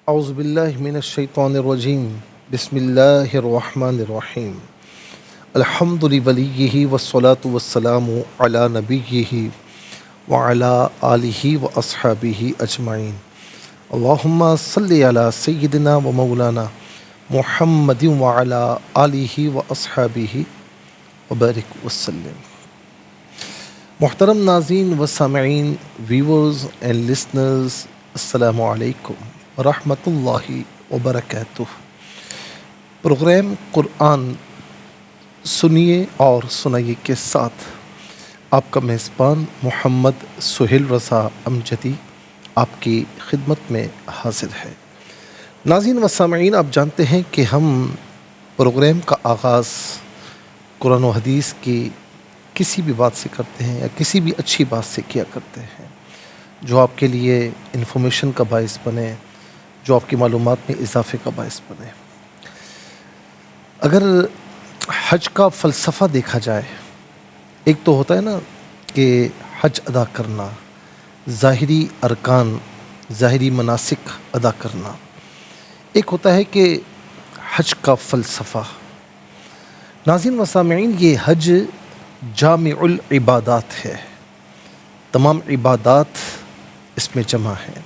اعوذ باللہ من الشیطان الرجیم بسم اللہ الرحمن الرحیم الحمد لولیہ والصلاة والسلام علی نبیہ وعلی آلہ واصحابہ اجمعین اللہم صلی علی سیدنا و مولانا محمد وعلی آلہ واصحابہ وبارک وسلم۔ محترم ناظرین و سامعین، ویورز اینڈ لسنرز، السلام علیکم ورحمۃ اللہ وبرکاتہ۔ پروگرام قرآن سنیے اور سنائیے کے ساتھ آپ کا میزبان محمد سہیل رضا امجدی آپ کی خدمت میں حاضر ہے۔ ناظرین و سامعین، آپ جانتے ہیں کہ ہم پروگرام کا آغاز قرآن و حدیث کی کسی بھی بات سے کرتے ہیں یا کسی بھی اچھی بات سے کیا کرتے ہیں جو آپ کے لیے انفارمیشن کا باعث بنے، جو آپ کی معلومات میں اضافے کا باعث بنے۔ اگر حج کا فلسفہ دیکھا جائے، ایک تو ہوتا ہے نا کہ حج ادا کرنا، ظاہری ارکان، ظاہری مناسک ادا کرنا، ایک ہوتا ہے کہ حج کا فلسفہ۔ ناظرین و سامعین، یہ حج جامع العبادات ہے، تمام عبادات اس میں جمع ہیں۔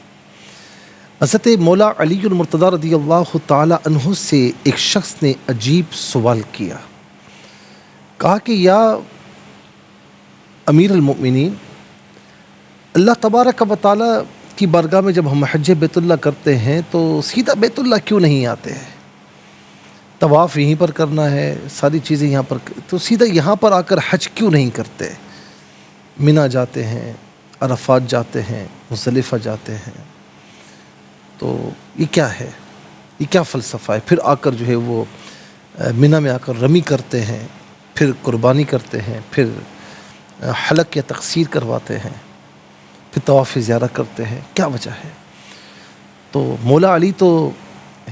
حضرت مولا علی المرتضیٰ رضی اللہ تعالی عنہ سے ایک شخص نے عجیب سوال کیا، کہا کہ یا امیر المؤمنین، اللہ تبارک و تعالی کی بارگاہ میں جب ہم حج بیت اللہ کرتے ہیں تو سیدھا بیت اللہ کیوں نہیں آتے ہیں؟ طواف یہیں پر کرنا ہے، ساری چیزیں یہاں پر، تو سیدھا یہاں پر آ کر حج کیوں نہیں کرتے؟ منی جاتے ہیں، عرفات جاتے ہیں، مزدلفہ جاتے ہیں، تو یہ کیا ہے؟ یہ کیا فلسفہ ہے؟ پھر آ کر جو ہے وہ منی میں آ کر رمی کرتے ہیں، پھر قربانی کرتے ہیں، پھر حلق یا تقصیر کرواتے ہیں، پھر طواف زیارہ کرتے ہیں، کیا وجہ ہے؟ تو مولا علی تو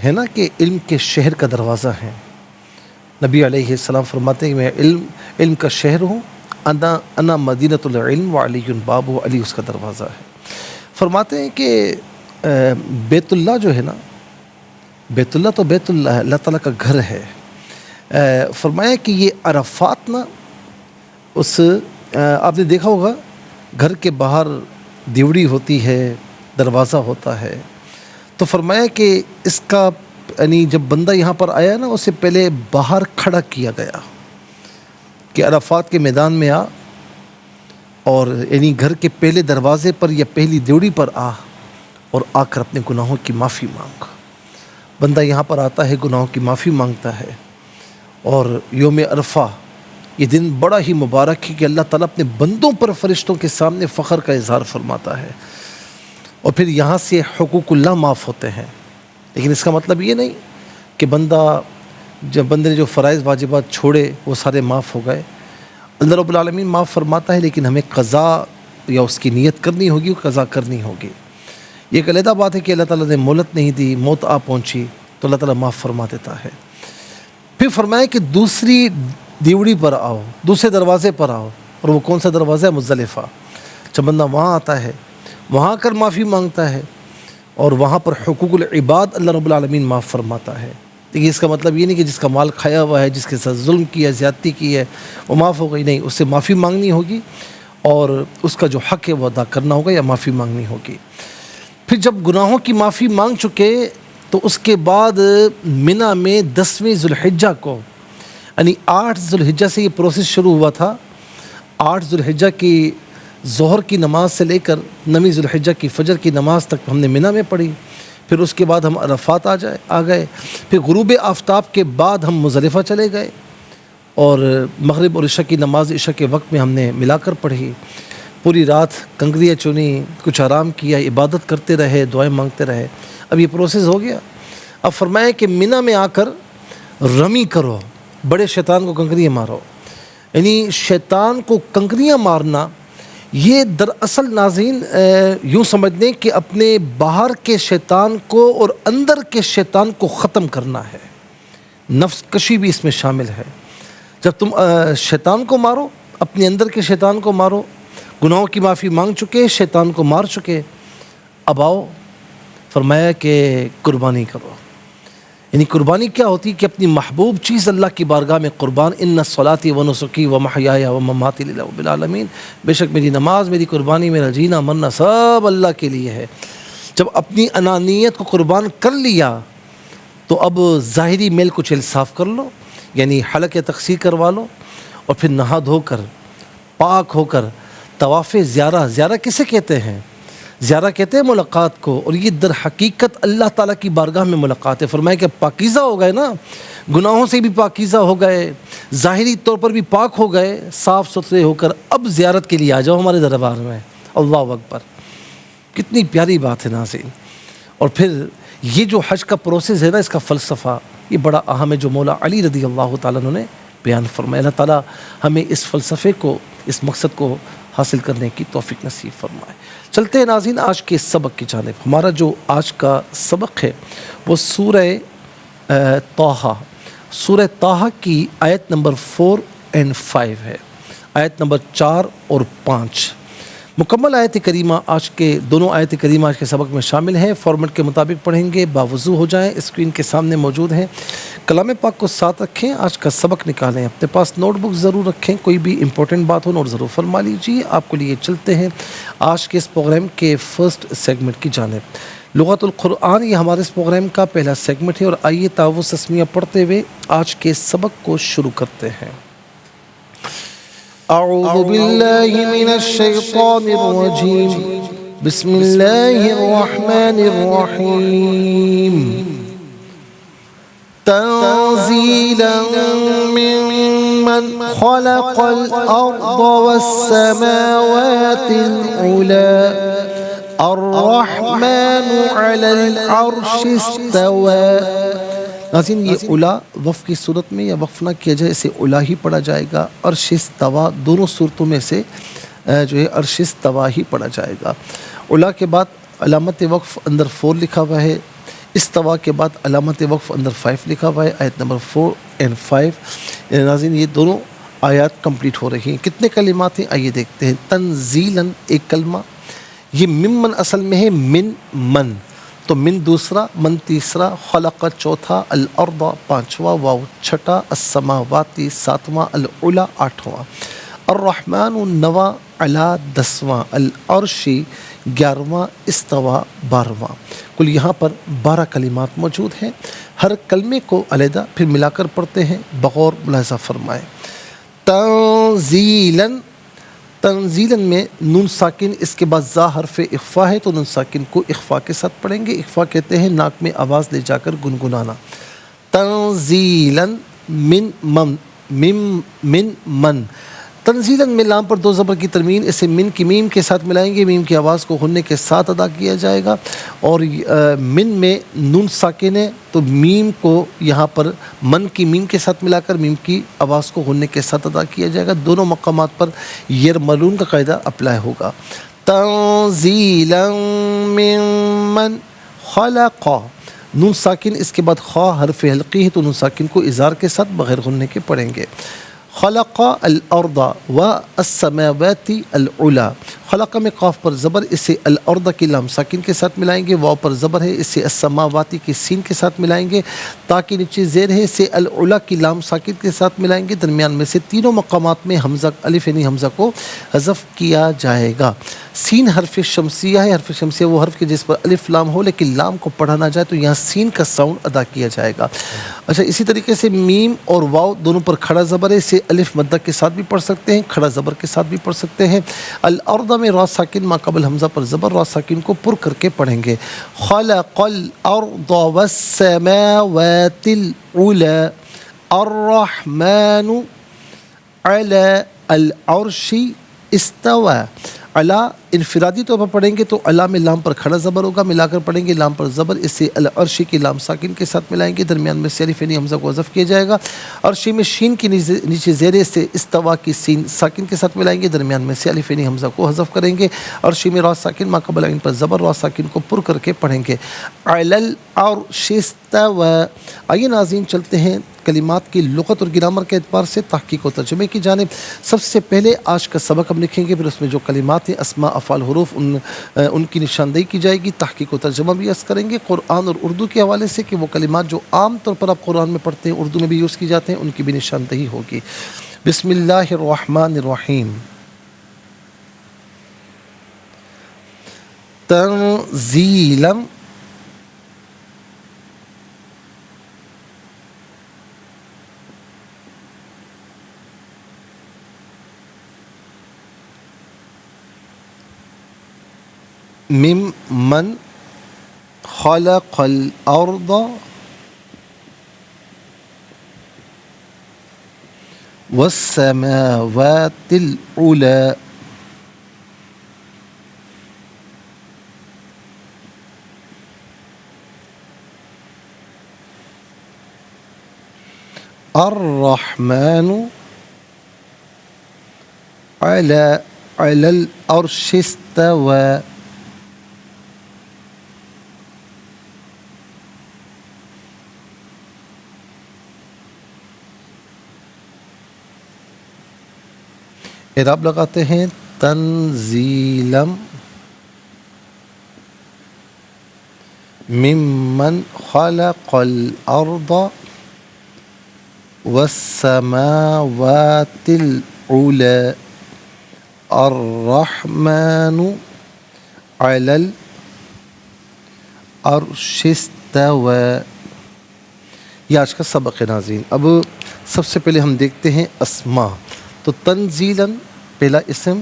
ہے نا کہ علم کے شہر کا دروازہ ہے۔ نبی علیہ السلام فرماتے ہیں کہ میں علم کا شہر ہوں، انا مدینۃ العلم وعلی باب، علی اس کا دروازہ ہے۔ فرماتے ہیں کہ بیت اللہ جو ہے نا، بیت اللہ تو بیت اللہ ہے، اللہ تعالیٰ کا گھر ہے۔ فرمایا کہ یہ عرفات نا، اس آپ نے دیکھا ہوگا گھر کے باہر دیوڑی ہوتی ہے، دروازہ ہوتا ہے، تو فرمایا کہ اس کا یعنی جب بندہ یہاں پر آیا نا، اسے پہلے باہر کھڑا کیا گیا کہ عرفات کے میدان میں آ، اور یعنی گھر کے پہلے دروازے پر یا پہلی دیوڑی پر آ، اور آ کر اپنے گناہوں کی معافی مانگ۔ بندہ یہاں پر آتا ہے، گناہوں کی معافی مانگتا ہے، اور یوم عرفہ یہ دن بڑا ہی مبارک ہے کہ اللہ تعالیٰ اپنے بندوں پر فرشتوں کے سامنے فخر کا اظہار فرماتا ہے، اور پھر یہاں سے حقوق اللہ معاف ہوتے ہیں۔ لیکن اس کا مطلب یہ نہیں کہ بندے نے جو فرائض واجبات چھوڑے وہ سارے معاف ہو گئے۔ اللہ رب العالمین معاف فرماتا ہے، لیکن ہمیں قضا یا اس کی نیت کرنی ہوگی، قضا کرنی ہوگی۔ یہ ایک علیحدہ بات ہے کہ اللہ تعالیٰ نے مہلت نہیں دی، موت آ پہنچی تو اللہ تعالیٰ معاف فرما دیتا ہے۔ پھر فرمایا کہ دوسری دیوڑی پر آؤ، دوسرے دروازے پر آؤ، اور وہ کون سا دروازہ ہے؟ مزدلفہ۔ جب بندہ وہاں آتا ہے، وہاں کر معافی مانگتا ہے، اور وہاں پر حقوق العباد اللہ رب العالمین معاف فرماتا ہے۔ لیکن اس کا مطلب یہ نہیں کہ جس کا مال کھایا ہوا ہے، جس کے ساتھ ظلم کیا، زیادتی کی ہے، وہ معاف ہو گئی، نہیں، اس سے معافی مانگنی ہوگی، اور اس کا جو حق ہے وہ ادا کرنا ہوگا یا معافی مانگنی ہوگی۔ پھر جب گناہوں کی معافی مانگ چکے تو اس کے بعد منی میں 10ویں ذوالحجہ کو، یعنی 8 ذوالحجہ سے یہ پروسیس شروع ہوا تھا۔ 8 ذوالحجہ کی ظہر کی نماز سے لے کر 9ویں ذوالحجہ کی فجر کی نماز تک ہم نے منی میں پڑھی، پھر اس کے بعد ہم عرفات آ گئے، پھر غروب آفتاب کے بعد ہم مزدلفہ چلے گئے، اور مغرب اور عشاء کی نماز عشاء کے وقت میں ہم نے ملا کر پڑھی، پوری رات کنکریاں چنی، کچھ آرام کیا، عبادت کرتے رہے، دعائیں مانگتے رہے۔ اب یہ پروسیس ہو گیا۔ اب فرمایا کہ منی میں آ کر رمی کرو، بڑے شیطان کو کنکریاں مارو۔ یعنی شیطان کو کنکریاں مارنا، یہ دراصل ناظرین یوں سمجھ لیں کہ اپنے باہر کے شیطان کو اور اندر کے شیطان کو ختم کرنا ہے۔ نفس کشی بھی اس میں شامل ہے۔ جب تم شیطان کو مارو، اپنے اندر کے شیطان کو مارو، گناہوں کی معافی مانگ چکے، شیطان کو مار چکے، اب آؤ فرمایا کہ قربانی کرو. یعنی قربانی کیا ہوتی ہے کہ اپنی محبوب چیز اللہ کی بارگاہ میں قربان. ان صلاتی و نسکی و محیای و مماتی للہ رب العالمین، بے شک میری نماز، میری قربانی، میرا جینا مرنا سب اللہ کے لیے ہے. جب اپنی انانیت کو قربان کر لیا تو اب ظاہری میل کچھ صاف کر لو، یعنی حلق یا تقصیر کروا لو، اور پھر نہا دھو کر پاک ہو کر طواف زیارہ کسے کہتے ہیں؟ زیارہ کہتے ہیں ملاقات کو، اور یہ در حقیقت اللہ تعالیٰ کی بارگاہ میں ملاقات ہے. فرمایا کہ پاکیزہ ہو گئے نا، گناہوں سے بھی پاکیزہ ہو گئے، ظاہری طور پر بھی پاک ہو گئے، صاف ستھرے ہو کر اب زیارت کے لیے آ جاؤ ہمارے دربار میں. اللہ اکبر، کتنی پیاری بات ہے ناظرین. اور پھر یہ جو حج کا پروسیس ہے نا، اس کا فلسفہ یہ بڑا اہم ہے، جو مولا علی رضی اللہ تعالیٰ عنہ نے بیان فرمایا. اللہ تعالیٰ ہمیں اس فلسفے کو، اس مقصد کو حاصل کرنے کی توفیق نصیب فرمائے. چلتے ہیں ناظرین آج کے سبق کی جانب. ہمارا جو آج کا سبق ہے وہ سورہ طٰہٰ کی آیت نمبر 4 اور 5 ہے. آیت نمبر 4 اور 5 مکمل آیت کریمہ آج کے دونوں آیت کریمہ آج کے سبق میں شامل ہیں. فارمیٹ کے مطابق پڑھیں گے، باوضو ہو جائیں، اسکرین کے سامنے موجود ہیں. کلام پاک کو ساتھ رکھیں، آج کا سبق نکالیں، اپنے پاس نوٹ بک ضرور رکھیں، کوئی بھی امپورٹنٹ بات ہو نوٹ ضرور فرما لیجیے. آپ کو لیے چلتے ہیں آج کے اس پروگرام کے فرسٹ سیگمنٹ کی جانب. لغت القرآن یہ ہمارے اس پروگرام کا پہلا سیگمنٹ ہے، اور آئیے تعوذ تسمیہ پڑھتے ہوئے آج کے سبق کو شروع کرتے ہیں. اعوذ باللہ من الشیطان الرجیم، بسم اللہ الرحمن الرحیم. تنزیلا ممن خلق الارض والسماوات العلی الرحمن علی العرش استوى. ناظرین یہ اولا وقف کی صورت میں یا وقف نہ کیا جائے اسے اولا ہی پڑھا جائے گا. عرش استوا دونوں صورتوں میں سے جو ہے عرش استوا ہی پڑھا جائے گا. اولا کے بعد علامت وقف اندر 4 لکھا ہوا ہے، استوا کے بعد علامت وقف اندر 5 لکھا ہوا ہے. آیت نمبر 4 اور 5 ناظرین یہ دونوں آیات کمپلیٹ ہو رہی ہیں. کتنے کلمات ہیں آئیے دیکھتے ہیں. تنزیلاً ایک کلمہ، یہ ممن اصل میں ہے من تو من دوسرا، من تیسرا، خلق چوتھا، الارض پانچواں، واو چھٹا، السماواتی ساتواں، العلا آٹھواں، الرحمن نواں، علا 10واں، العرشی 11واں، استوا 12واں. کل یہاں پر 12 کلمات موجود ہیں. ہر کلمے کو علیحدہ پھر ملا کر پڑھتے ہیں، بغور ملاحظہ فرمائیں. تنزیلاً، تنزیلاً میں نون ساکن اس کے بعد زا حرف اخفا ہے تو نون ساکن کو اخفا کے ساتھ پڑھیں گے. اخفا کہتے ہیں ناک میں آواز لے جا کر گنگنانا. تنزیلاً من من تنزیلاً میں لام پر 2 زبر کی ترمیم، اسے من کی میم کے ساتھ ملائیں گے، میم کی آواز کو غنّے کے ساتھ ادا کیا جائے گا. اور من میں نون ساکن ہے تو میم کو یہاں پر من کی میم کے ساتھ ملا کر میم کی آواز کو غنّے کے ساتھ ادا کیا جائے گا. دونوں مقامات پر یرملون کا قاعدہ اپلائی ہوگا. تنزیلاً ممن خلق، نون ساکن اس کے بعد خا حرف حلقی ہے تو نون ساکن کو اظہار کے ساتھ بغیر غنّے کے پڑھیں گے. خلق الارض والسماوات العلی، خلق میں قاف پر زبر، اسے الارض کی لام ساکن کے ساتھ ملائیں گے. واو پر زبر ہے، اسے السماواتی کی سین کے ساتھ ملائیں گے. تا کی نیچے زیر ہے، اسے العلی کی لام ساکن کے ساتھ ملائیں گے. درمیان میں سے تینوں مقامات میں حمزہ الف یعنی حمزہ کو حذف کیا جائے گا. سین حرف شمسیہ ہے، حرف شمسیہ وہ حرف کے جس پر الف لام ہو لیکن لام کو پڑھا نہ جائے تو یہاں سین کا ساؤنڈ ادا کیا جائے گا. اچھا، اسی طریقے سے میم اور واو دونوں پر کھڑا زبر ہے، اسے الف مدہ کے ساتھ بھی پڑھ سکتے ہیں، کھڑا زبر کے ساتھ بھی پڑھ سکتے ہیں. الارض میں را ساکن ما قبل حمزہ پر زبر، را ساکن کو پر کر کے پڑھیں گے. خلق الارض والسماوات العلی الرحمن علی العرش استوى. علا انفرادی طور پر پڑھیں گے تو علا میں لام پر کھڑا زبر ہوگا، ملا کر پڑھیں گے لام پر زبر، اسے العرشی کی لام ساکن کے ساتھ ملائیں گے. درمیان میں سے الف یعنی حمزہ کو حذف کیا جائے گا. عرشی میں شین کی نیچے زیرے سے استوا کی سین ساکن کے ساتھ ملائیں گے. درمیان میں سے الف یعنی حمزہ کو حذف کریں گے. عرشی میں را ساکن ما قبل عین پر زبر، را ساکن کو پر کر کے پڑھیں گے. علی العرش استوى. آئیے ناظرین چلتے ہیں کلمات کی لغت اور گرامر کے اعتبار سے تحقیق و ترجمے کی جانب سب سے پہلے آج کا سبق ہم لکھیں گے، پھر اس میں جو کلمات ہیں اسماء افعال حروف ان کی نشاندہی کی جائے گی، تحقیق و ترجمہ بھی عرض کریں گے قرآن اور اردو کے حوالے سے کہ وہ کلمات جو عام طور پر آپ قرآن میں پڑھتے ہیں اردو میں بھی یوز کی جاتے ہیں ان کی بھی نشاندہی ہوگی۔ بسم اللہ الرحمن الرحیم۔ تنزیلا ممن خلق الارض والسماوات العلى الرحمن على العرش استوى اعراب لگاتے ہیں تنزیلا ممن خلق الارض والسماوات العلى الرحمن على العرش استوى۔ یہ آج کا سبق ہے ناظرین۔ اب سب سے پہلے ہم دیکھتے ہیں اسماء۔ تو تنزیلاً پہلا اسم،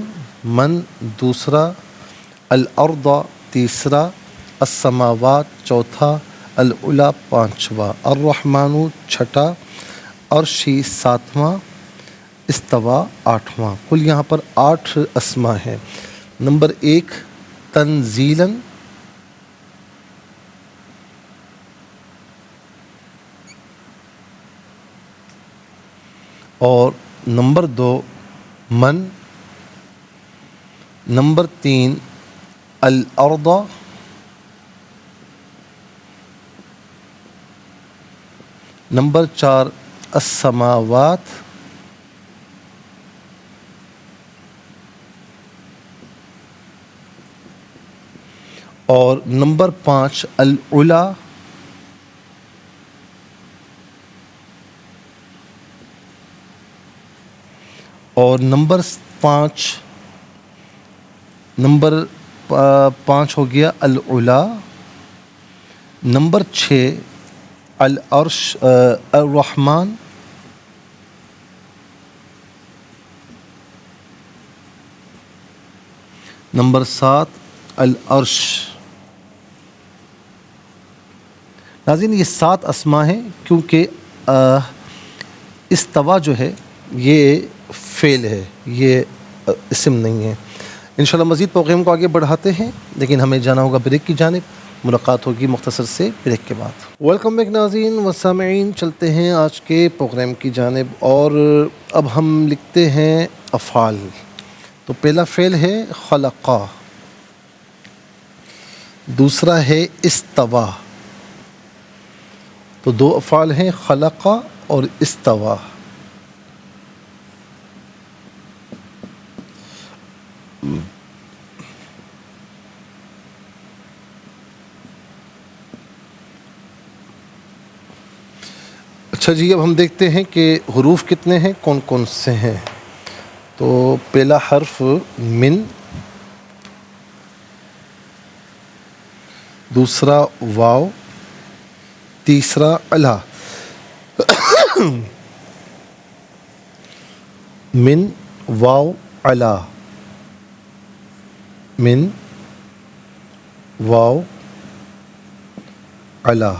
من دوسرا، الارض تیسرا، السماوات چوتھا، العلی پانچواں، الرحمن چھٹا، عرشی ساتواں، استوا آٹھواں۔ کل یہاں پر 8 اسماء ہیں۔ نمبر 1 تنزیلاً، اور نمبر 2 من، نمبر 3 الارض، نمبر 4 السماوات، اور نمبر 5 العلا، اور نمبر 5 ہو گیا العلا، نمبر 6 العرش الرحمن، نمبر 7 العرش۔ ناظرین یہ 7 اسماء ہیں، کیونکہ استوا جو ہے یہ فعل ہے، یہ اسم نہیں ہے۔ انشاءاللہ مزید پروگرام کو آگے بڑھاتے ہیں، لیکن ہمیں جانا ہوگا بریک کی جانب۔ ملاقات ہوگی مختصر سے بریک کے بعد۔ ویلکم بیک ناظرین و سامعین، چلتے ہیں آج کے پروگرام کی جانب، اور اب ہم لکھتے ہیں افعال۔ تو پہلا فعل ہے خلقہ، دوسرا ہے استوا۔ تو 2 افعال ہیں خلقہ اور استوا۔ اچھا جی، اب ہم دیکھتے ہیں کہ حروف کتنے ہیں، کون کون سے ہیں۔ تو پہلا حرف من، دوسرا واو، تیسرا الا۔ من واو الا، من واو الا۔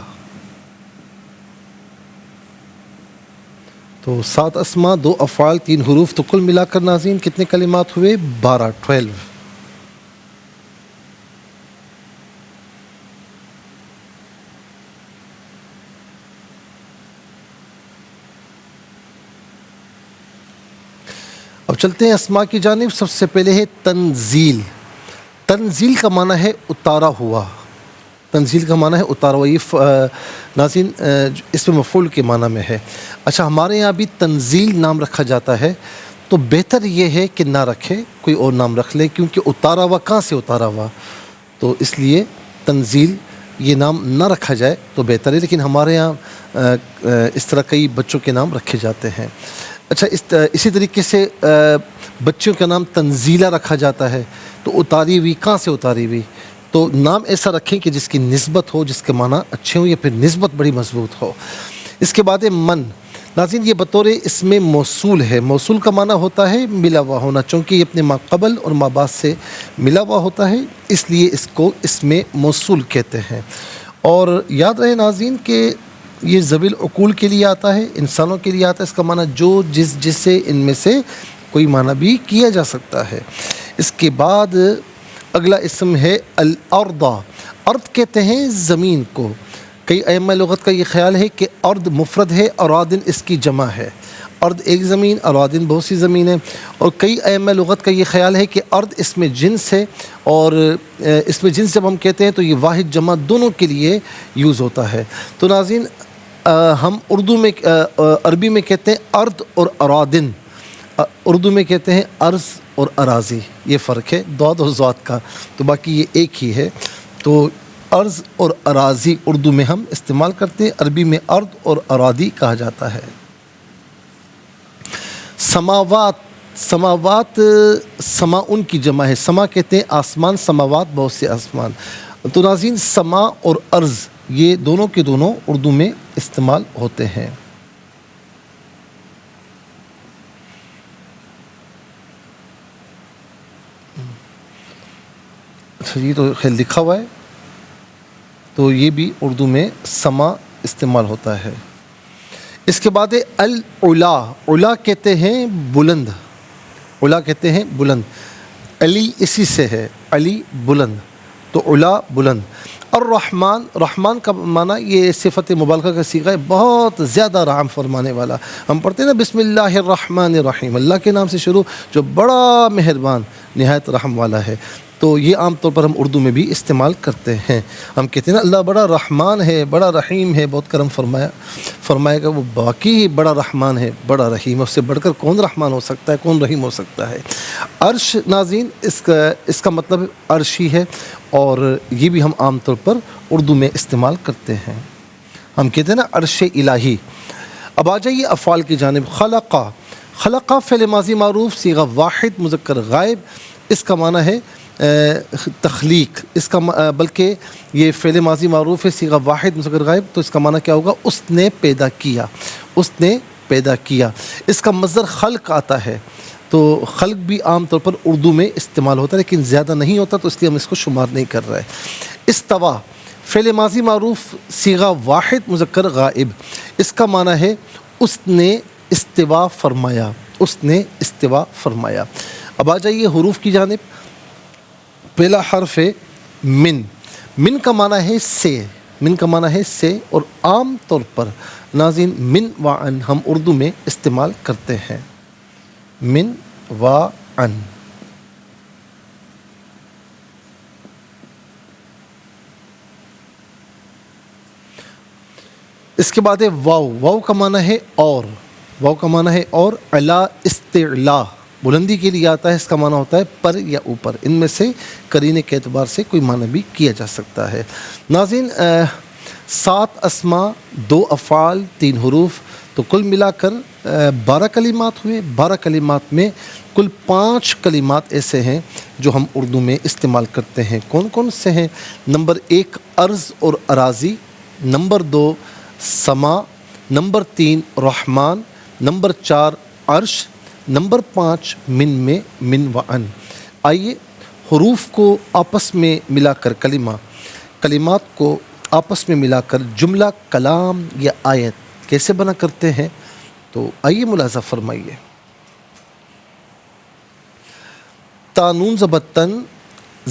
تو 7 اسماء، 2 افعال، 3 حروف، تو کل ملا کر ناظرین کتنے کلمات ہوئے؟ 12۔ اب چلتے ہیں اسماء کی جانب۔ سب سے پہلے ہے تنزیل۔ تنزیل کا معنی ہے اتارا ہوا، تنزیل کا معنی ہے اتارا ہوا. یہ ناظرین اس میں مفعول کے معنی میں ہے. اچھا ہمارے یہاں بھی تنزیل نام رکھا جاتا ہے تو بہتر یہ ہے کہ نہ رکھے, کوئی اور نام رکھ لے, کیونکہ اتارا ہوا کہاں سے اتارا ہوا, تو اس لیے تنزیل یہ نام نہ رکھا جائے تو بہتر ہے. لیکن ہمارے یہاں اس طرح کئی بچوں کے نام رکھے جاتے ہیں. اچھا اسی طریقے سے بچوں کا نام تنزیلہ رکھا جاتا ہے تو اتاری ہوئی کہاں سے اتاری ہوئی, تو نام ایسا رکھیں کہ جس کی نسبت ہو, جس کے معنی اچھے ہوں یا پھر نسبت بڑی مضبوط ہو. اس کے بعد من. ناظرین یہ بطور اس میں موصول ہے. موصول کا معنی ہوتا ہے ملا ہوا ہونا, چونکہ یہ اپنے ما قبل اور ما بعد سے ملا ہوا ہوتا ہے, اس لیے اس کو اس میں موصول کہتے ہیں. اور یاد رہے ناظرین کہ یہ ذوی العقول کے لیے آتا ہے, انسانوں کے لیے آتا ہے. اس کا معنی جو جس سے ان میں سے کوئی معنی بھی کیا جا سکتا ہے. اس کے بعد اگلا اسم ہے الارض. ارض کہتے ہیں زمین کو. کئی ائمہ لغت کا یہ خیال ہے کہ ارض مفرد ہے, ارادن اس کی جمع ہے. ارض ایک زمین, ارادن بہت سی زمین ہے. اور کئی ائمہ لغت کا یہ خیال ہے کہ ارض اس میں جنس ہے, اور اس میں جنس جب ہم کہتے ہیں تو یہ واحد جمع دونوں کے لیے یوز ہوتا ہے. تو ناظرین ہم اردو میں عربی میں کہتے ہیں ارض اور ارادن, اردو میں کہتے ہیں ارض اور اراضی. یہ فرق ہے ضاد اور ذات کا, تو باقی یہ ایک ہی ہے. تو ارض اور اراضی اردو میں ہم استعمال کرتے ہیں, عربی میں ارض اور اراضی کہا جاتا ہے. سماوات. سماوات سماؤن کی جمع ہے. سما کہتے ہیں آسمان, سماوات بہت سے آسمان. تو ناظرین سما اور ارض یہ دونوں کے دونوں اردو میں استعمال ہوتے ہیں. اچھا یہ تو خیال لکھا ہوا ہے, تو یہ بھی اردو میں سما استعمال ہوتا ہے. اس کے بعد العلا. علا کہتے ہیں بلند, علا کہتے ہیں بلند. علی اسی سے ہے, علی بلند, تو علا بلند. الرحمن. رحمان کا معنی یہ صفت مبالغہ کا صیغہ ہے, بہت زیادہ رحم فرمانے والا. ہم پڑھتے ہیں نا بسم اللہ الرحمن الرحیم, اللہ کے نام سے شروع جو بڑا مہربان نہایت رحم والا ہے. تو یہ عام طور پر ہم اردو میں بھی استعمال کرتے ہیں. ہم کہتے ہیں نا اللہ بڑا رحمان ہے, بڑا رحیم ہے, بہت کرم فرمائے گا. وہ باقی بڑا رحمان ہے, بڑا رحیم ہے, اس سے بڑھ کر کون رحمان ہو سکتا ہے, کون رحیم ہو سکتا ہے. عرش ناظرین اس کا مطلب عرش ہی ہے, اور یہ بھی ہم عام طور پر اردو میں استعمال کرتے ہیں. ہم کہتے ہیں نا عرش الہی. اب آ جائیے افعال کی جانب. خلقہ. خلقہ فعل ماضی معروف صیغہ واحد مذکر غائب. اس کا معنی ہے تخلیق. اس کا بلکہ یہ فعل ماضی معروف ہے صیغہ واحد مذکر غائب, تو اس کا معنی کیا ہوگا, اس نے پیدا کیا, اس نے پیدا کیا. اس کا مصدر خلق آتا ہے, تو خلق بھی عام طور پر اردو میں استعمال ہوتا ہے لیکن زیادہ نہیں ہوتا, تو اس لیے ہم اس کو شمار نہیں کر رہے. استوا فعل ماضی معروف صیغہ واحد مذکر غائب. اس کا معنی ہے اس نے استوا فرمایا, اس نے استوا فرمایا. اب آ جائیے حروف کی جانب. پہلا حرف ہے من. من کا معنی ہے سے, من کا معنی ہے سے, اور عام طور پر ناظرین من و ان ہم اردو میں استعمال کرتے ہیں. من و ان. اس کے بعد ہے واو. واو کا معنی ہے اور, واو کا معنی ہے اور. علا استعلا بلندی کے لیے آتا ہے, اس کا معنی ہوتا ہے پر یا اوپر. ان میں سے قرینے کے اعتبار سے کوئی معنی بھی کیا جا سکتا ہے. ناظرین 7 اسما, 2 افعال, 3 حروف, تو کل ملا کر 12 کلمات ہوئے. 12 کلمات میں کل 5 کلمات ایسے ہیں جو ہم اردو میں استعمال کرتے ہیں. کون کون سے ہیں؟ نمبر 1 ارض اور اراضی, نمبر 2 سما, نمبر 3 رحمان, نمبر 4 عرش, نمبر 5 من میں من و ان. آئیے حروف کو آپس میں ملا کر کلمات کو آپس میں ملا کر جملہ کلام یا آیت کیسے بنا کرتے ہیں, تو آئیے ملاحظہ فرمائیے. تا نون زبر تن,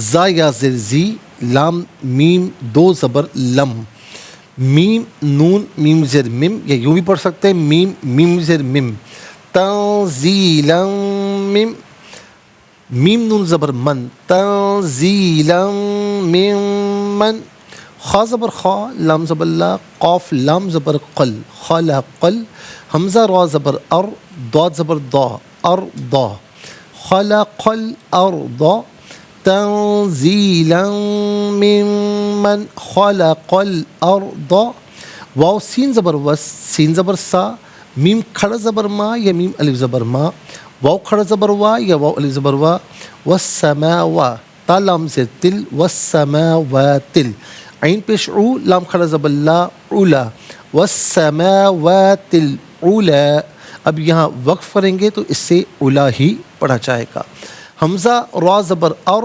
زا یا زر زی, لام میم 2 زبر لم, میم نون میم زر مم, یا یوں بھی پڑھ سکتے ہیں میم میم زر مم. تنزیلا مم, میم نون زبر من, تنزیلا ممن. خا زبر خا، لام زبر لا، قاف لام زبر قل، خلقل، حمزہ را زبر ار، ضاد زبر ضا، ارضا، خلق الارض، تنزیلا ممن خلق الارض، واو سین زبر وس، سین زبر سا، میم کھڑا زبر ما یا میم الف زبر ما، واو کھڑا زبر وا یا واو الف زبر وا، والسماوا، تا لام زیر تل، والسماوات، عین پیش عو، لام کھڑا زبر لا، علا، والسماوات العلا۔ اب یہاں وقف کریں گے تو اس سے علا ہی پڑھا جائے گا۔ حمزہ را زبر اور،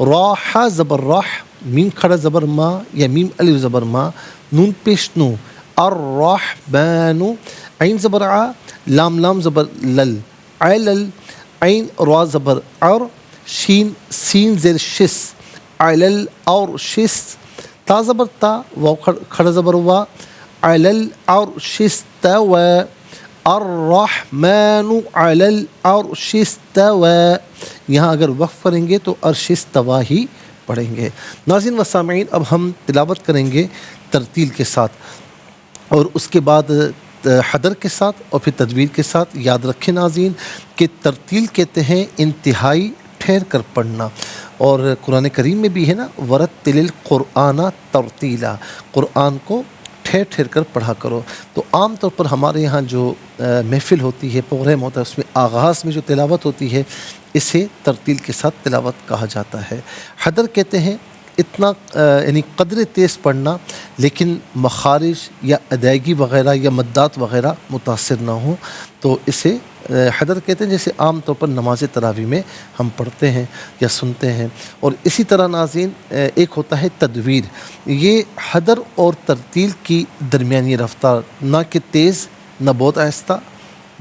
راح زبر راح، میم کھڑا زبر ما یا میم الف زبر ما، نون پیش نو، الرحمن، عین زبر ع، لام زبر لل، علل، عین را زبر اور، شین سین زیر شس، علل اور شس، تا زبر تا، واو کھڑا زبر وا، علل اور شس توا، الرحمن علی العرش استوى۔ یہاں اگر وقف کریں گے تو عرش استوا ہی پڑھیں گے۔ ناظرین و سامعین، اب ہم تلاوت کریں گے ترتیل کے ساتھ، اور اس کے بعد حدر کے ساتھ اور پھر تدویر کے ساتھ۔ یاد رکھیں ناظرین کہ ترتیل کہتے ہیں انتہائی ٹھہر کر پڑھنا، اور قرآن کریم میں بھی ہے نا، ورتل القرآن ترتیلا، قرآن کو ٹھہر ٹھہر کر پڑھا کرو۔ تو عام طور پر ہمارے یہاں جو محفل ہوتی ہے، پروگرام ہوتا ہے، اس میں آغاز میں جو تلاوت ہوتی ہے اسے ترتیل کے ساتھ تلاوت کہا جاتا ہے۔ حدر کہتے ہیں اتنا یعنی قدر تیز پڑھنا لیکن مخارج یا ادائیگی وغیرہ یا مدات وغیرہ متاثر نہ ہوں، تو اسے حدر کہتے ہیں، جیسے عام طور پر نماز تراویح میں ہم پڑھتے ہیں یا سنتے ہیں۔ اور اسی طرح ناظرین ایک ہوتا ہے تدویر، یہ حدر اور ترتیل کی درمیانی رفتار، نہ کہ تیز نہ بہت آہستہ،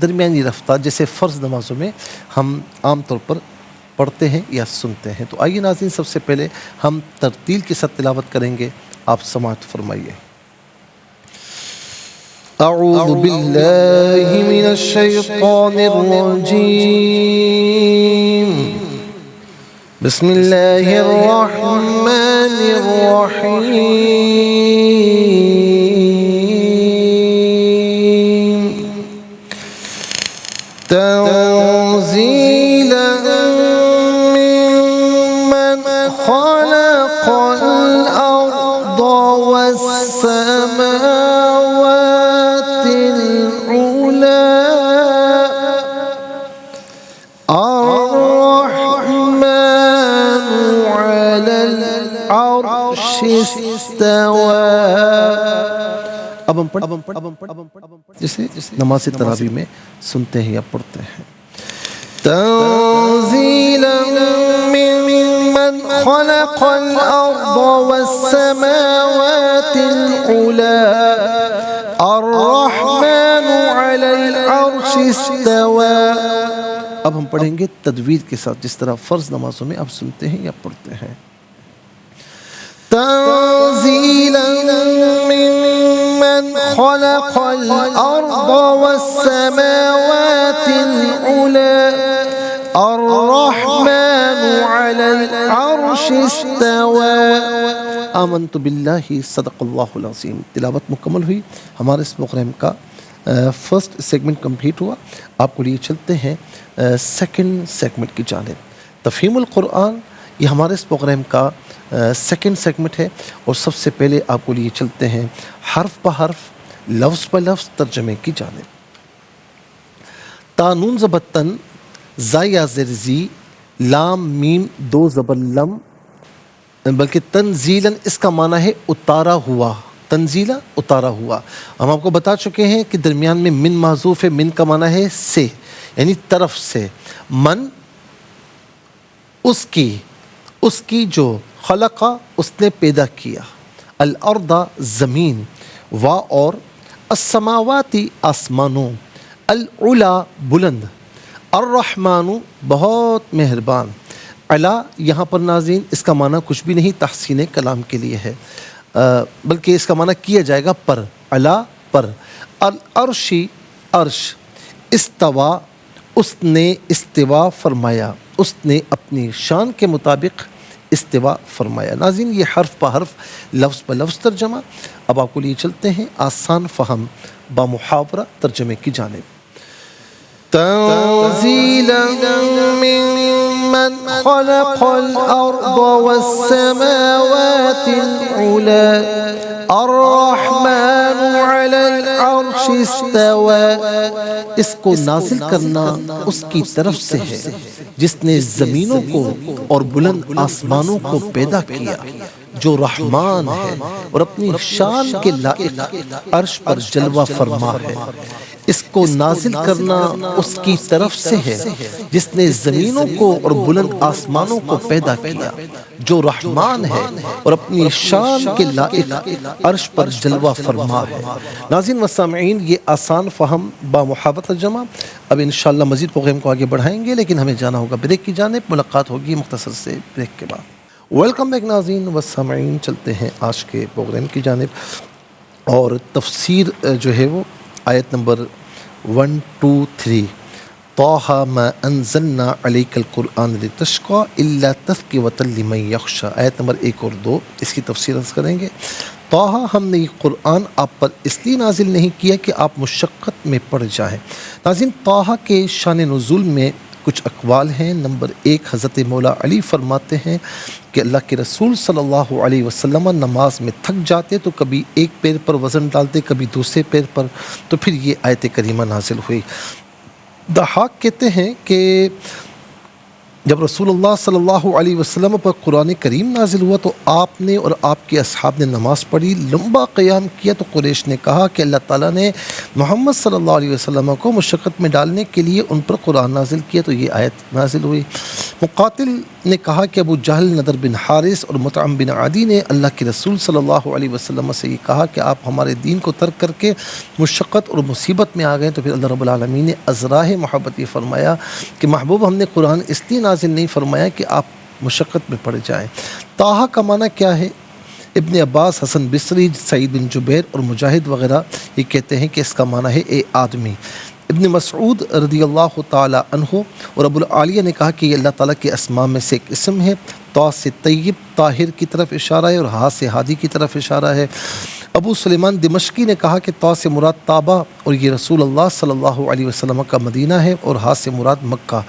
درمیانی رفتار، جیسے فرض نمازوں میں ہم عام طور پر پڑھتے ہیں یا سنتے ہیں۔ تو آئیے ناظرین سب سے پہلے ہم ترتیل کے ساتھ تلاوت کریں گے، آپ سماعت فرمائیے۔ اعوذ باللہ من الشیطان الرجیم، بسم اللہ الرحمن الرحیم، تنزیلا ممن خلق الارض والسماوات العلا، الرحمن على العرش استوى۔ اب ہم پڑھ جسے نماز تراویح میں سنتے ہیں یا پڑھتے ہیں۔ تنزیلا ممن خلق الارض والسماوات العلا، الرحمن على العرش استوى۔ اب ہم پڑھیں گے تدویر کے ساتھ، جس طرح فرض نمازوں میں آپ سنتے ہیں یا پڑھتے ہیں۔ تنزیلا ممن خلق الارض والسماوات العلا، الرحمن على العرش استوى۔ آمنت باللہ، صدق اللہ العظیم۔ تلاوت مکمل ہوئی، ہمارے اس پروگرام کا فرسٹ سیگمنٹ کمپلیٹ ہوا۔ آپ کو لیے چلتے ہیں سیکنڈ سیگمنٹ کی جانب۔ تفہیم القرآن یہ ہمارے اس پروگرام کا سیکنڈ سیگمنٹ ہے، اور سب سے پہلے آپ کو لیے چلتے ہیں حرف بہ حرف، لفظ بہ لفظ ترجمے کی جانب۔ تا نون زبر تن، زا یا زیر زی، لام میم دو زبر لم، بلکہ تنزیلاً اس کا معنی ہے اتارا ہوا، تنزیلا اتارا ہوا۔ ہم آپ کو بتا چکے ہیں کہ درمیان میں من محذوف ہے، من کا معنی ہے سے، یعنی طرف سے۔ من اس کی جو خلقہ اس نے پیدا کیا، الارض زمین، وا اور السماواتی آسمانوں، العلا بلند، الرحمن بہت مہربان۔ علا یہاں پر ناظرین اس کا معنی کچھ بھی نہیں تحسین کلام کے لیے ہے، بلکہ اس کا معنی کیا جائے گا پر، علا پر۔ العرشی عرش، استوا اس نے استوا فرمایا، اس نے اپنی شان کے مطابق استوا فرمایا۔ ناظرین یہ حرف بہ حرف لفظ بہ لفظ ترجمہ، اب آپ کو لیے چلتے ہیں آسان فہم با محاورہ ترجمے کی جانب۔ تنزیلا ممن خلق الارض والسماوات العلی الرحمن علی العرش استوى، اس کو نازل کرنا اس کی طرف سے ہے جس نے زمینوں کو اور بلند آسمانوں کو پیدا کیا، جو رحمان ہے اور اپنی شان کے لائق عرش پر جلوہ فرما ہے۔ اس کو نازل کرنا اس کی طرف سے ہے جس نے زمینوں کو اور بلند آسمانوں کو پیدا کیا، جو رحمان ہے اور اپنی شان کے لائق عرش پر جلوہ فرما ہے۔ ناظرین و سامعین، یہ آسان فہم با محاورہ ترجمہ۔ اب انشاءاللہ مزید پروگرام کو آگے بڑھائیں گے، لیکن ہمیں جانا ہوگا بریک کی جانب۔ ملاقات ہوگی مختصر سے بریک کے بعد۔ ویلکم بیک ناظرین و سامعین، چلتے ہیں آج کے پروگرام کی جانب، اور تفسیر جو ہے وہ آیت نمبر 1 2 3 طٰہٰ مَا أَنزَلْنَا عَلَيْكَ الْقُرْآنَ لِتَشْقَىٰ إِلَّا تَذْكِرَةً لِمَن يَخْشَىٰ، آیت نمبر 1 اور 2 اس کی تفسیر عرض کریں گے۔ طٰہٰ، ہم نے یہ قرآن آپ پر اس لیے نازل نہیں کیا کہ آپ مشقت میں پڑ جائیں۔ ناظرین، طٰہٰ کے شان نزول میں کچھ اقوال ہیں۔ نمبر 1، حضرت مولا علی فرماتے ہیں کہ اللہ کے رسول صلی اللہ علیہ وسلم نماز میں تھک جاتے تو کبھی ایک پیر پر وزن ڈالتے، کبھی دوسرے پیر پر، تو پھر یہ آیت کریمہ نازل ہوئی۔ ضحاک کہتے ہیں کہ جب رسول اللہ صلی اللہ علیہ وسلم پر قرآن کریم نازل ہوا تو آپ نے اور آپ کے اصحاب نے نماز پڑھی، لمبا قیام کیا، تو قریش نے کہا کہ اللہ تعالیٰ نے محمد صلی اللہ علیہ وسلم کو مشقت میں ڈالنے کے لیے ان پر قرآن نازل کیا، تو یہ آیت نازل ہوئی۔ مقاتل نے کہا کہ ابو جہل، نضر بن حارث اور مطعم بن عدی نے اللہ کے رسول صلی اللہ علیہ وسلم سے یہ کہا کہ آپ ہمارے دین کو ترک کر کے مشقت اور مصیبت میں آ گئے، تو پھر اللہ رب العالمین نے ازراہ محبت یہ فرمایا کہ محبوب، ہم نے قرآن اس لیے نازل نہیں فرمایا کہ آپ مشقت میں پڑ جائیں۔ طٰہٰ کا معنی کیا ہے؟ ابن عباس، حسن بصری، سعید بن جبیر اور مجاہد وغیرہ یہ کہتے ہیں کہ اس کا معنی ہے اے آدمی۔ ابن مسعود رضی اللہ تعالی عنہ اور ابو العالیہ نے کہا کہ یہ اللہ تعالیٰ کے اسماء میں سے ایک اسم ہے۔ طٰ سے طیب، طاہر کی طرف اشارہ ہے، اور ہا سے ہادی کی طرف اشارہ ہے۔ ابو سلیمان دمشقی نے کہا کہ طٰ سے مراد طابہ، اور یہ رسول اللہ صلی اللہ علیہ وسلم کا مدینہ ہے، اور ہا سے مراد مکہ۔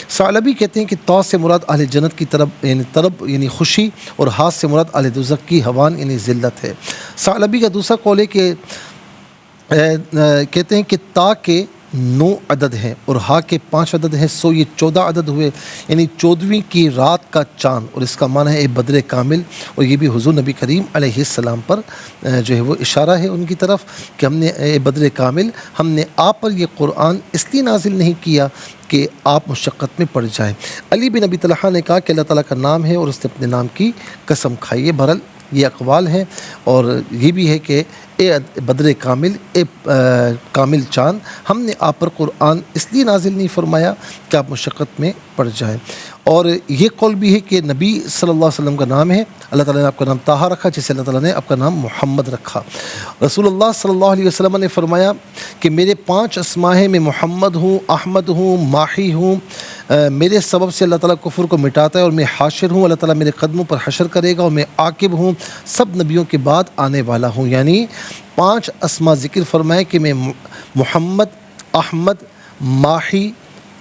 ثعلبی کہتے ہیں کہ طٰ سے مراد اہل جنت کی طرف یعنی طرب یعنی خوشی، اور ہا سے مراد اہل دوزخ کی ہوان یعنی ذلت ہے۔ ثعلبی کا دوسرا قول ہے کہ کہتے ہیں کہ طٰ کے 9 عدد ہیں اور ہا کے 5 عدد ہیں، سو یہ 14 عدد ہوئے، یعنی 14ویں کی رات کا چاند، اور اس کا معنی ہے اے بدر کامل، اور یہ بھی حضور نبی کریم علیہ السلام پر جو ہے وہ اشارہ ہے ان کی طرف کہ ہم نے اے بدر کامل، ہم نے آپ پر یہ قرآن اس لیے نازل نہیں کیا کہ آپ مشقت میں پڑ جائیں۔ علی بن ابی طلحہ نے کہا کہ اللہ تعالیٰ کا نام ہے اور اس نے اپنے نام کی قسم کھائی ہے۔ بہرحال یہ اقوال ہیں، اور یہ بھی ہے کہ اے بدر کامل، اے کامل چاند، ہم نے آپ پر قرآن اس لیے نازل نہیں فرمایا کہ آپ مشقت میں پڑ جائیں۔ اور یہ قول بھی ہے کہ نبی صلی اللہ علیہ وسلم کا نام ہے، اللہ تعالیٰ نے آپ کا نام طٰہٰ رکھا، جسے اللہ تعالیٰ نے آپ کا نام محمد رکھا۔ رسول اللہ صلی اللہ علیہ وسلم نے فرمایا کہ میرے 5 اسماء ہیں، میں محمد ہوں، احمد ہوں، ماحی ہوں، میرے سبب سے اللہ تعالیٰ کفر کو مٹاتا ہے، اور میں حاشر ہوں، اللہ تعالیٰ میرے قدموں پر حشر کرے گا، اور میں عاقب ہوں، سب نبیوں کے بعد آنے والا ہوں۔ یعنی 5 اسماء ذکر فرمائے کہ میں محمد، احمد، ماحی،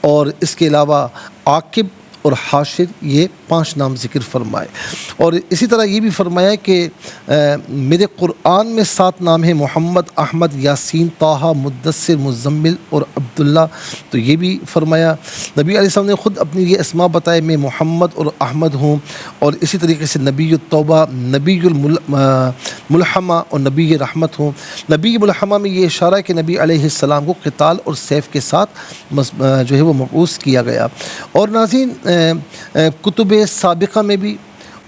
اور اس کے علاوہ عاقب اور حاشر، یہ 5 نام ذکر فرمائے۔ اور اسی طرح یہ بھی فرمایا کہ میرے قرآن میں 7 نام ہیں، محمد، احمد، یاسین، طٰہٰ، مدثر، مزمل اور عبداللہ، تو یہ بھی فرمایا۔ نبی علیہ السلام نے خود اپنی یہ اسماء بتائے، میں محمد اور احمد ہوں، اور اسی طریقے سے نبی التوبہ، نبی الملحمہ اور نبی رحمت ہوں۔ نبی ملحمہ میں یہ اشارہ ہے کہ نبی علیہ السلام کو قتال اور سیف کے ساتھ جو ہے وہ مبعوث کیا گیا۔ اور ناظرین، کتب سابقہ میں بھی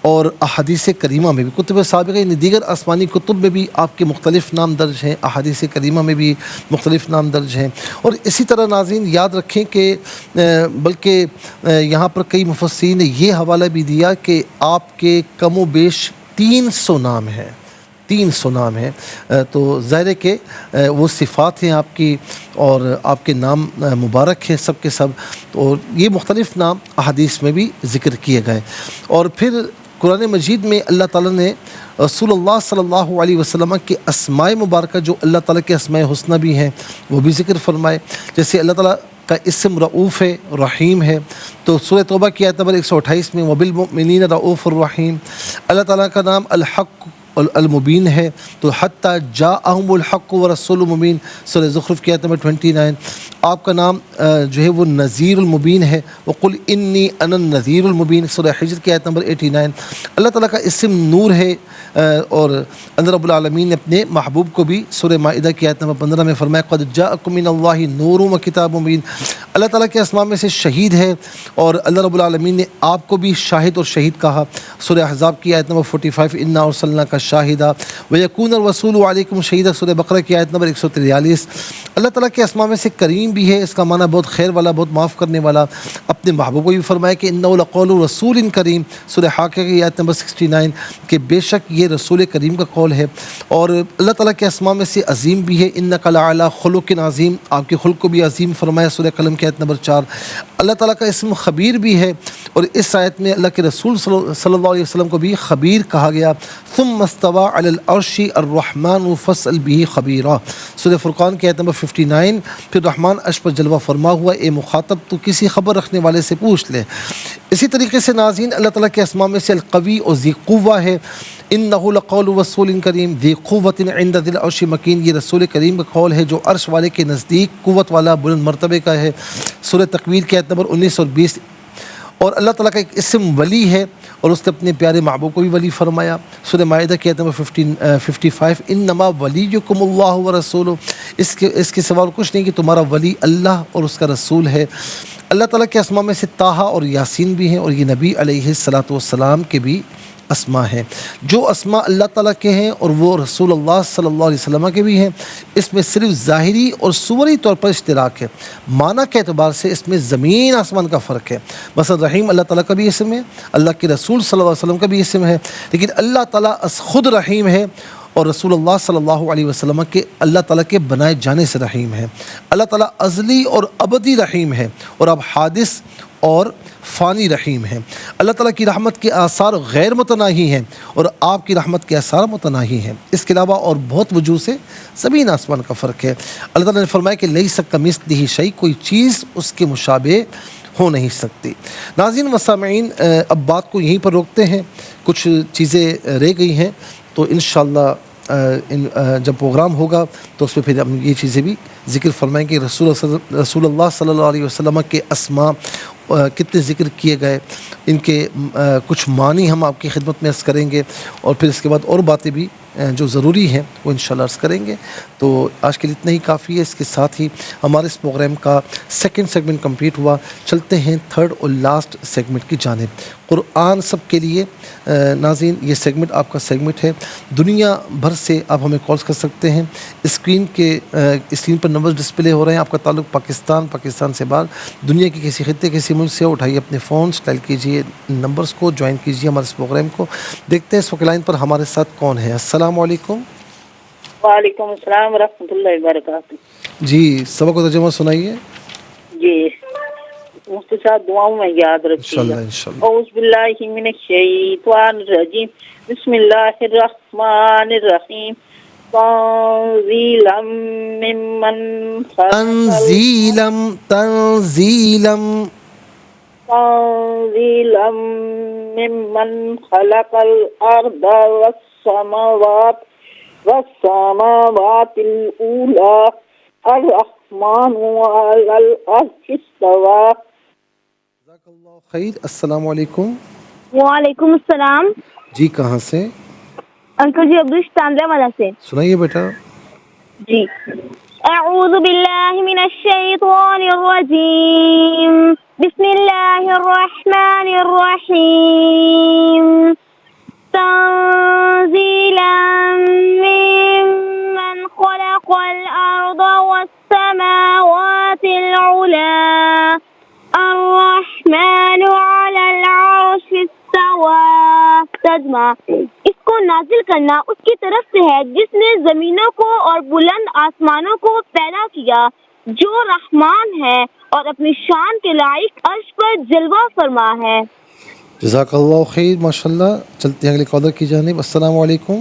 اور احادیث کریمہ میں بھی، کتب سابقہ یعنی دیگر آسمانی کتب میں بھی آپ کے مختلف نام درج ہیں، احادیث کریمہ میں بھی مختلف نام درج ہیں۔ اور اسی طرح ناظرین یاد رکھیں کہ بلکہ یہاں پر کئی مفسرین نے یہ حوالہ بھی دیا کہ آپ کے کم و بیش 300 نام ہیں، 300 نام ہیں، تو ظاہر ہے کہ وہ صفات ہیں آپ کی، اور آپ کے نام مبارک ہیں سب کے سب، اور یہ مختلف نام احادیث میں بھی ذکر کیے گئے۔ اور پھر قرآن مجید میں اللہ تعالیٰ نے رسول اللہ صلی اللہ علیہ وسلم کے اسماء مبارکہ جو اللہ تعالیٰ کے اسماء حسنہ بھی ہیں وہ بھی ذکر فرمائے. جیسے اللہ تعالیٰ کا اسم رعوف ہے، رحیم ہے، تو سورہ توبہ کی آیت نمبر 128 میں وبالمؤمنین رعوف الرحیم. اللہ تعالیٰ کا نام الحق المبین ہے، تو حتی جاءہم الحق ورسول مبین سورہ زخرف کی آیت نمبر 29. آپ کا نام جو ہے وہ نذیر المبین ہے، وقل انی انا النذیر المبین سورہ حجر کی آیت نمبر 89. اللہ تعالیٰ کا اسم نور ہے، اور اللہ رب العالمین نے اپنے محبوب کو بھی سورہ مائدہ کی آیت نمبر 15 میں فرمایا قد جاءکم من اللہ نور و کتاب مبین. اللہ تعالیٰ کے اسماء میں سے شہید ہے، اور اللہ رب العالمین نے آپ کو بھی شاہد اور شہید کہا سورہ احزاب کی آیت نمبر 45 انا ارسلناک شاہدا ویکون الرسول علیکم شہیدا سورہ بقرہ کی آیت نمبر 143. اللہ تعالیٰ کے اسماء میں سے کریم بھی ہے، اس کا معنی بہت خیر والا، بہت معاف کرنے والا. اپنے محبوب کو بھی فرمایا کہ انہ لقول رسول کریم سورہ حاقہ کی آیت نمبر 69 کہ بے شک یہ رسول کریم کا قول ہے. اور اللہ تعالیٰ کے اسماء میں سے عظیم بھی ہے، انک لعلی خلق عظیم، آپ کے خلق کو بھی عظیم فرمایا سورہ قلم کی آیت نمبر 4. اللہ تعالیٰ کا اسم خبیر بھی ہے، اور اس آیت میں اللہ کے رسول صلی اللہ علیہ وسلم کو بھی خبیر کہا گیا. ثم استوى علی العرش الرحمن فاسأل به خبیرا سورہ فرقان کی آیت نمبر 59. پھر رحمان عرش پر جلوہ فرما ہوا، اے مخاطب تو کسی خبر رکھنے والے سے پوچھ لے. اسی طریقے سے ناظرین اللہ تعالیٰ کے اسماء میں سے القوی اور ذی قوہ ہے، انہ لقول رسول کریم ذی قوت عند ذی العرش مکین، یہ رسول کریم کا قول ہے جو عرش والے کے نزدیک قوت والا بلند مرتبے کا ہے سورہ تکویر کی آیت نمبر 19 اور 20. اور اللہ تعالیٰ کا ایک اسم ولی ہے، اور اس نے اپنے پیارے محبوب کو بھی ولی فرمایا سورہ مائدہ کی آیت نمبر 55 انما ولیکم اللہ ورسولہ، اس کے سوا کچھ نہیں کہ تمہارا ولی اللہ اور اس کا رسول ہے. اللہ تعالیٰ کے اسماء میں سے طٰہٰ اور یاسین بھی ہیں، اور یہ نبی علیہ الصلاۃ والسلام کے بھی اسماء ہیں. جو اسماء اللہ تعالیٰ کے ہیں اور وہ رسول اللہ صلی اللہ علیہ وسلم کے بھی ہیں، اس میں صرف ظاہری اور صوری طور پر اشتراک ہے، معنی کے اعتبار سے اس میں زمین آسمان کا فرق ہے. مثلا رحیم اللہ تعالیٰ کا بھی اسم ہے، اللہ کے رسول صلی اللہ علیہ وسلم کا بھی اسم ہے، لیکن اللہ تعالیٰ خود رحیم ہے، اور رسول اللہ صلی اللہ علیہ وسلم کے اللہ تعالیٰ کے بنائے جانے سے رحیم ہے. اللہ تعالیٰ ازلی اور ابدی رحیم ہے، اور اب حادث اور فانی رحیم ہے. اللہ تعالیٰ کی رحمت کے آثار غیر متناہی ہیں، اور آپ کی رحمت کے آثار متناہی ہیں. اس کے علاوہ اور بہت وجوہ سے زمین آسمان کا فرق ہے. اللہ تعالیٰ نے فرمایا کہ لیس کمثلہ شیء، کوئی چیز اس کے مشابہ ہو نہیں سکتی. ناظرین و سامعین، اب بات کو یہیں پر روکتے ہیں، کچھ چیزیں رہ گئی ہیں، تو انشاءاللہ جب پروگرام ہوگا تو اس میں پھر ہم یہ چیزیں بھی ذکر فرمائیں گے. رسول اللہ صلی اللہ علیہ وسلم کے اسماء کتنے ذکر کیے گئے، ان کے کچھ معنی ہم آپ کی خدمت میں عرض کریں گے، اور پھر اس کے بعد اور باتیں بھی جو ضروری ہیں وہ انشاءاللہ عرض کریں گے. تو آج کے لیے اتنا ہی کافی ہے. اس کے ساتھ ہی ہمارے اس پروگرام کا سیکنڈ سیگمنٹ کمپلیٹ ہوا. چلتے ہیں تھرڈ اور لاسٹ سیگمنٹ کی جانب، قرآن سب کے لیے. ناظرین یہ سیگمنٹ آپ کا سیگمنٹ ہے، دنیا بھر سے آپ ہمیں کالز کر سکتے ہیں. اسکرین پر نمبر ڈسپلے ہو رہے ہیں. آپ کا تعلق پاکستان سے باہر دنیا کے کسی خطے کسی ملک سے، اٹھائیے اپنے فونز، ڈائل کیجیے نمبرز کو، جوائن کیجیے ہمارے اس پروگرام کو. دیکھتے ہیں اس وقت لائن پر ہمارے ساتھ کون ہے. السلام علیکم. وعلیکم السلام ورحمۃ اللہ وبرکاتہ. جی سبق و ترجمہ سنائیے. جی مفتی صاحب دعاؤں میں یاد رکھیے گا. اعوذ باللہ من الشیطان الرجیم، بسم اللہ الرحمن الرحیم. تنزیلا ممن خلق الارض والسماوات الاولى الرحمن على العرش استوى. جزاک اللہ خیر. السلام علیکم. وعلیکم السلام. جی کہاں سے؟ انکل جی عبدالش تاندرا والا سے. سنائیے بیٹا. جی اعوذ باللہ من الشیطان الرجیم، بسم اللہ الرحمن الرحیم. تنزیلا ممن خلق الارض والسماوات العلا الرحمن على العرش استوى. ترجمہ، اس کو نازل کرنا اس کی طرف سے ہے جس نے زمینوں کو اور بلند آسمانوں کو پیدا کیا، جو رحمان ہے اور اپنی شان کے لائق عرش پر جلوہ فرما ہے. جزاک اللہ خیر. ماشاء اللہ. چلتے ہیں اگلے کالر کی جانب. السلام علیکم.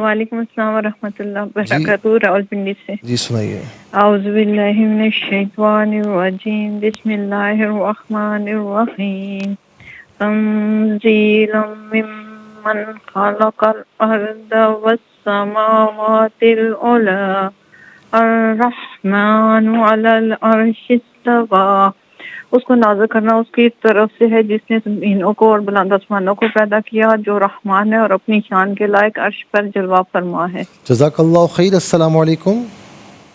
وعلیکم السلام ورحمۃ اللہ وبرکاتہ. راولپنڈی سے. جی سنائیے. اعوذ باللہ من الشیطان الرجیم. بسم اللہ الرحمن الرحیم. تنزیلا ممن خلق الارض والسماوات العلی الرحمن علی العرش استوى. اس کو نازل کرنا اس کی طرف سے ہے جس نے زمینوں کو اور بلند آسمانوں کو پیدا کیا، جو رحمان ہے اور اپنی شان کے لائق عرش پر جلوہ فرما ہے. جزاک اللہ خیر. السلام علیکم.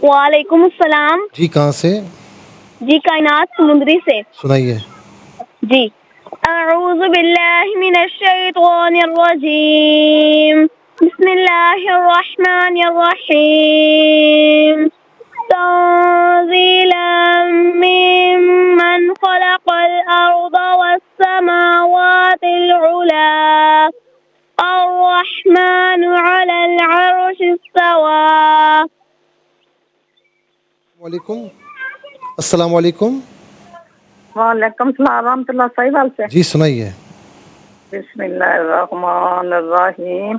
وعلیکم السلام. جی کہاں سے؟ جی کائنات سمندری سے. سنائیے. جی اعوذ باللہ من الشیطان الرجیم. بسم اللہ الرحمن الرحیم. تنزیلا ممن خلق الارض والسماوات العلی الرحمن علی العرش استوى. وعلیکم السلام علیکم. وعلیکم السلام ورحمۃ اللہ. صحیح بات سے. جی سنائیے. بسم اللہ الرحمن الرحیم.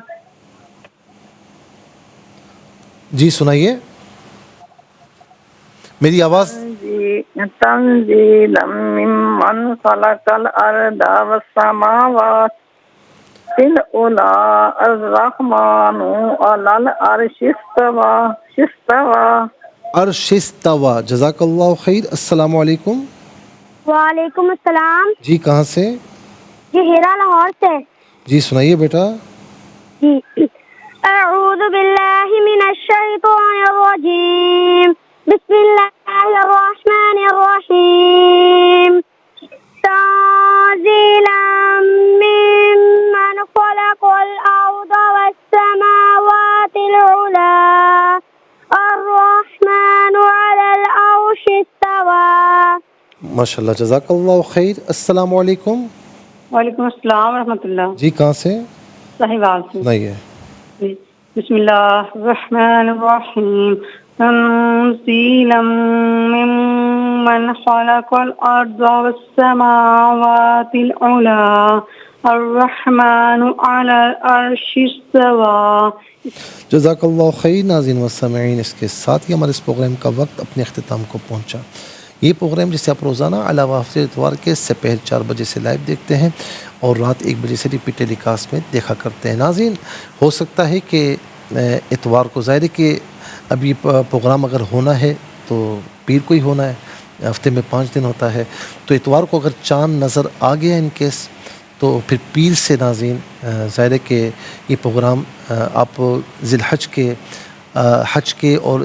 جی سنائیے. میری آواز. تنزیلا ممن خلق الارض والسماوات العلی الرحمن علی العرش استوى. عرش استوى. جزاک اللہ خیر. السلام علیکم. وعلیکم السلام. جی کہاں سے؟ جی ہیرا لاہور سے. جی سنائیے بیٹا. جی اعوذ باللہ من الشیطان الرجیم. بسم اللہ الرحمن الرحیم. تنزیلا ممن خلق الارض والسماوات العلی الرحمن علی العرش استوى. ماشاء اللہ. جزاک اللہ خیر. السلام علیکم. وعلیکم السلام ورحمۃ اللہ. جی کہاں سے؟ صحیح بات سے. سنائیے. بسم اللہ الرحمن الرحیم. تنزیلا ممن خلق الارض والسماوات العلی الرحمن علی العرش استوى. جزاک اللہ خیر. ناظرین و سامعین، اس کے ساتھ ہی ہمارے اس پروگرام کا وقت اپنے اختتام کو پہنچا. یہ پروگرام جسے آپ روزانہ علاوہ ہفتے اتوار کے سپہر 4 بجے سے لائیو دیکھتے ہیں اور رات 1 بجے سے ریپیٹ ٹیلی کاسٹ میں دیکھا کرتے ہیں. ناظرین، ہو سکتا ہے کہ اتوار کو، ظاہر ہے کہ اب یہ پروگرام اگر ہونا ہے تو پیر کو ہی ہونا ہے، ہفتے میں 5 دن ہوتا ہے، تو اتوار کو اگر چاند نظر آ گیا ان کیس تو پھر پیر سے ناظرین ظاہر ہے کہ یہ پروگرام آپ ذی الحج کے حج کے اور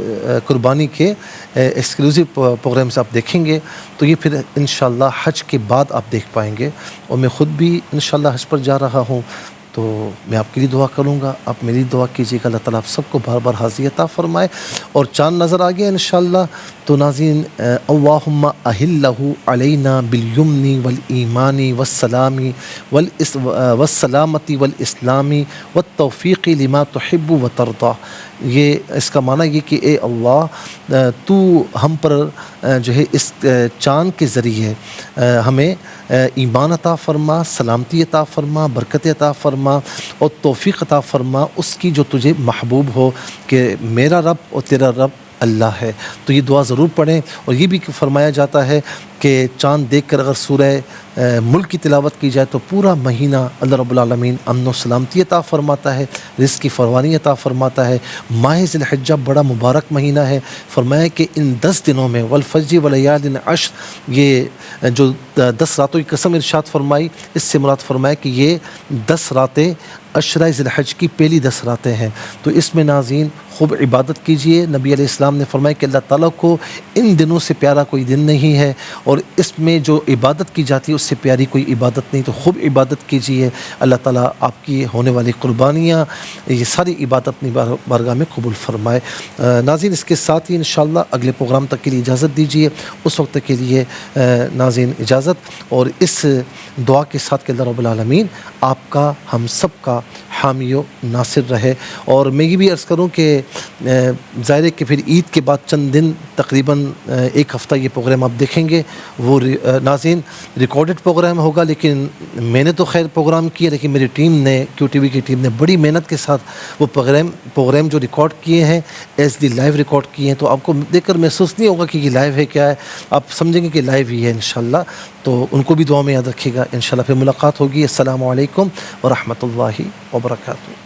قربانی کے ایکسکلوزیو پروگرامس آپ دیکھیں گے تو یہ پھر انشاءاللہ حج کے بعد آپ دیکھ پائیں گے. اور میں خود بھی انشاءاللہ حج پر جا رہا ہوں تو میں آپ کے لیے دعا کروں گا، آپ میری دعا کیجیے گا. اللہ تعالیٰ آپ سب کو بار بار حاضری عطا فرمائے. اور چاند نظر آ گیا انشاءاللہ تو ناظرین اللہم اہلہ علینا بالیمن والایمان والسلام والسلامتی والاسلام والتوفیق لما تحب وترضى. یہ اس کا معنی یہ کہ اے اللہ تو ہم پر جو ہے اس چاند کے ذریعے ہمیں ایمان عطا فرما، سلامتی عطا فرما، برکت عطا فرما اور توفیق عطا فرما اس کی جو تجھے محبوب ہو، کہ میرا رب اور تیرا رب اللہ ہے. تو یہ دعا ضرور پڑھیں. اور یہ بھی فرمایا جاتا ہے کہ چاند دیکھ کر اگر سورہ ملک کی تلاوت کی جائے تو پورا مہینہ اللہ رب العالمین امن و سلامتی عطا فرماتا ہے، رزق کی فراوانی عطا فرماتا ہے. ماہ ذی الحجہ بڑا مبارک مہینہ ہے. فرمایا کہ ان 10 دنوں میں والفجر والیال عشر، یہ جو 10 راتوں کی قسم ارشاد فرمائی، اس سے مراد فرمایا کہ یہ 10 راتیں عشرہ ذی الحج کی پہلی 10 راتیں ہیں. تو اس میں ناظرین خوب عبادت کیجئے. نبی علیہ السلام نے فرمایا کہ اللہ تعالیٰ کو ان دنوں سے پیارا کوئی دن نہیں ہے، اور اس میں جو عبادت کی جاتی ہے اس سے پیاری کوئی عبادت نہیں. تو خوب عبادت کیجئے. اللہ تعالیٰ آپ کی ہونے والی قربانیاں، یہ ساری عبادت اپنی بارگاہ میں قبول فرمائے. ناظرین، اس کے ساتھ ہی انشاءاللہ اگلے پروگرام تک کے لیے اجازت دیجیے. اس وقت کے لیے ناظرین اجازت، اور اس دعا کے ساتھ کہ اللہ رب العالمین آپ کا، ہم سب کا حامی و ناصر رہے. اور میں یہ بھی عرض کروں کہ ظاہر ہے کہ پھر عید کے بعد چند دن تقریباً ایک ہفتہ یہ پروگرام آپ دیکھیں گے. وہ ناظرین ریکارڈڈ پروگرام ہوگا، لیکن میں نے تو خیر پروگرام کیا، لیکن میری ٹیم نے کیو ٹی وی کی ٹیم نے بڑی محنت کے ساتھ وہ پروگرام جو ریکارڈ کیے ہیں ایز دی لائیو ریکارڈ کیے ہیں. تو آپ کو دیکھ کر محسوس نہیں ہوگا کہ یہ لائیو ہے کیا ہے، آپ سمجھیں گے کہ لائیو ہی ہے انشاءاللہ. تو ان کو بھی دعا میں یاد رکھیے گا. انشاءاللہ پھر ملاقات ہوگی. السلام علیکم ورحمۃ اللہ وبرکاتہ.